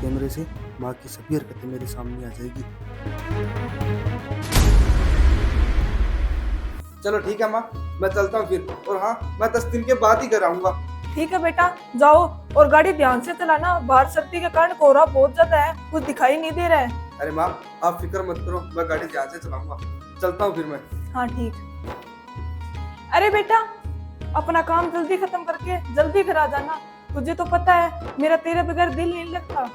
कैमरे से माँ की सभी हरकतें मेरे सामने आ जाएगी। चलो ठीक है माँ, मैं चलता हूँ फिर। और हाँ, मैं 10 दिन के बाद ही घर आऊंगा। ठीक है बेटा, जाओ और गाड़ी ध्यान से चलाना। बाहर सर्दी के कारण कोहरा बहुत ज्यादा है, कुछ दिखाई नहीं दे रहा है। अरे माँ, आप फिक्र मत करो, मैं गाड़ी ध्यान से चलाऊंगा। चलता हूँ फिर मैं। हाँ ठीक। अरे बेटा, अपना काम जल्दी खत्म करके जल्दी घर आ जाना। तुझे तो पता है मेरा तेरे बगैर दिल नहीं लगता।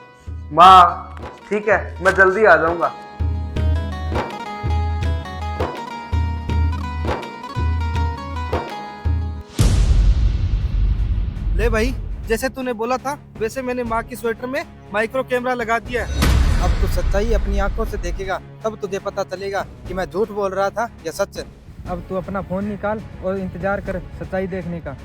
माँ ठीक है, मैं जल्दी आ जाऊंगा। ले भाई, जैसे तूने बोला था वैसे मैंने माँ की स्वेटर में माइक्रो कैमरा लगा दिया है। अब तू सच्चाई अपनी आंखों से देखेगा, तब तुझे पता चलेगा कि मैं झूठ बोल रहा था या सच। अब तू अपना फोन निकाल और इंतजार कर सच्चाई देखने का।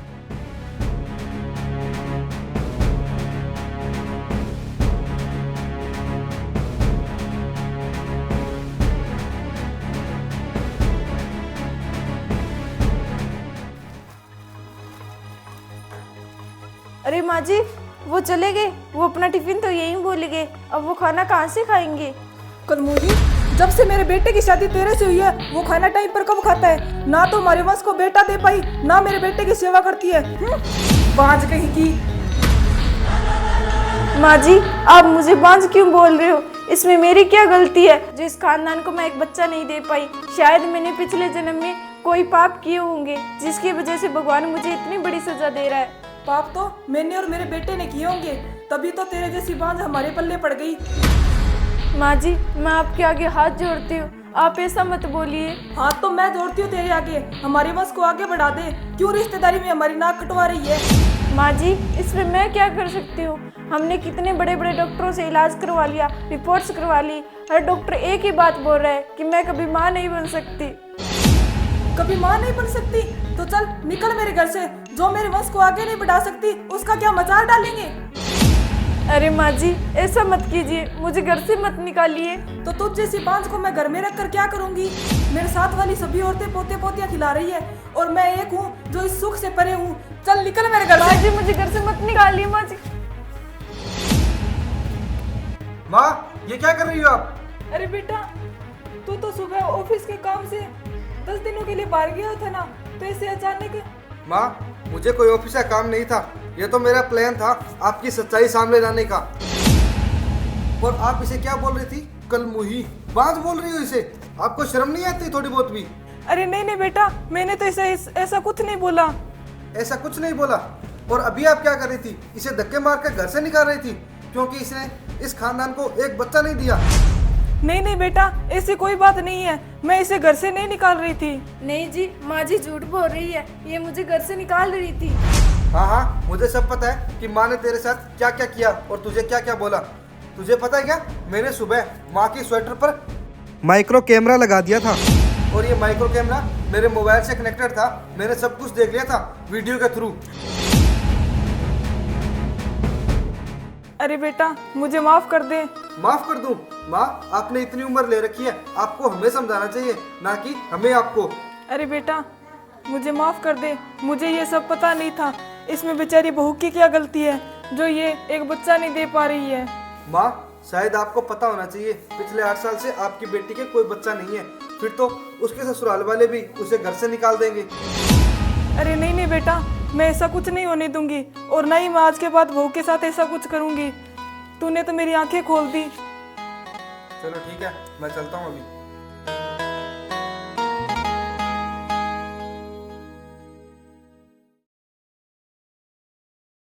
अरे माँ जी, वो चले गए। वो अपना टिफिन तो यहीं भूल गए। अब वो खाना कहाँ से खाएंगे? कलमूजी, जब से मेरे बेटे की शादी तेरे से हुई है, वो खाना टाइम पर कब खाता है? ना तो हमारे वंश को बेटा दे पाई, ना मेरे बेटे की सेवा करती है। बांझ कहीं की। माँ जी, आप मुझे बांझ क्यों बोल रहे हो? इसमें मेरी क्या गलती है जो इस खानदान को मैं एक बच्चा नहीं दे पाई? शायद मैंने पिछले जन्म में कोई पाप किए होंगे जिसकी वजह से भगवान मुझे इतनी बड़ी सजा दे रहा है। पाप तो मैंने और मेरे बेटे ने किए होंगे, तभी तो तेरे जैसी बांझ हमारे पल्ले पड़ गई। माँ जी, मैं आपके आगे हाथ जोड़ती हूँ, आप ऐसा मत बोलिए। हाथ तो मैं जोड़ती हूँ तेरे आगे, हमारे वंश को आगे बढ़ा दे। क्यों रिश्तेदारी में हमारी नाक कटवा रही है? माँ जी, इसमें मैं क्या कर सकती हूँ? हमने कितने बड़े बड़े डॉक्टरों से इलाज करवा लिया, रिपोर्ट्स करवा ली। हर डॉक्टर एक ही बात बोल रहा है कि मैं कभी माँ नहीं बन सकती। कभी माँ नहीं बन सकती? तो चल निकल मेरे घर से। जो मेरे वंश को आगे नहीं बढ़ा सकती उसका क्या मजाल डालेंगे? अरे माँ जी, ऐसा मत कीजिए, मुझे घर से मत निकालिए। तो तुझ जैसी बांझ को मैं घर में रख कर क्या करूंगी? मेरे साथ वाली सभी औरतें पोते पोतियां खिला रही है और मैं एक हूँ जो इस सुख से परे हूँ। चल निकल मेरे घर माँ से। जी, मुझे घर से मत निकालिए माँ जी। माँ, ये क्या कर रही हो आप? अरे बेटा, तू तो सुबह ऑफिस के काम से 10 दिनों के लिए बाहर गया था ना, तो ऐसे अचानक। माँ, मुझे कोई ऑफिस का काम नहीं था, ये तो मेरा प्लान था आपकी सच्चाई सामने लाने का। और आप इसे क्या बोल रही थी? कलमुही बात बोल रही हो इसे? आपको शर्म नहीं आती थोड़ी बहुत भी? अरे नहीं नहीं बेटा, मैंने तो ऐसा कुछ नहीं बोला। ऐसा कुछ नहीं बोला? और अभी आप क्या कर रही थी? इसे धक्के मार कर घर से निकाल रही थी क्योंकि इसने इस खानदान को एक बच्चा नहीं दिया। नहीं नहीं बेटा, ऐसी कोई बात नहीं है, मैं इसे घर से नहीं निकाल रही थी। नहीं जी, माँ जी झूठ बोल रही है, ये मुझे घर से निकाल रही थी। हाँ हाँ, मुझे सब पता है कि माँ ने तेरे साथ क्या क्या किया और तुझे क्या क्या बोला। तुझे पता है क्या, मैंने सुबह माँ की स्वेटर पर माइक्रो कैमरा लगा दिया था और ये माइक्रो कैमरा मेरे मोबाइल से कनेक्टेड था। मैंने सब कुछ देख लिया था वीडियो के थ्रू। अरे बेटा, मुझे माफ कर दे। माफ कर दूं? माँ, आपने इतनी उम्र ले रखी है, आपको हमें समझाना चाहिए, ना कि हमें आपको। अरे बेटा, मुझे माफ कर दे, मुझे ये सब पता नहीं था। इसमें बेचारी बहू की क्या गलती है जो ये एक बच्चा नहीं दे पा रही है? माँ, शायद आपको पता होना चाहिए, पिछले 8 साल से आपकी बेटी के कोई बच्चा नहीं है, फिर तो उसके ससुराल वाले भी उसे घर से निकाल देंगे। अरे नहीं नहीं बेटा, मैं ऐसा कुछ नहीं होने दूंगी और ना ही मैं आज के बाद बहू के साथ ऐसा कुछ करूंगी। तूने तो मेरी आंखें खोल दी। चलो ठीक है, मैं चलता हूँ अभी।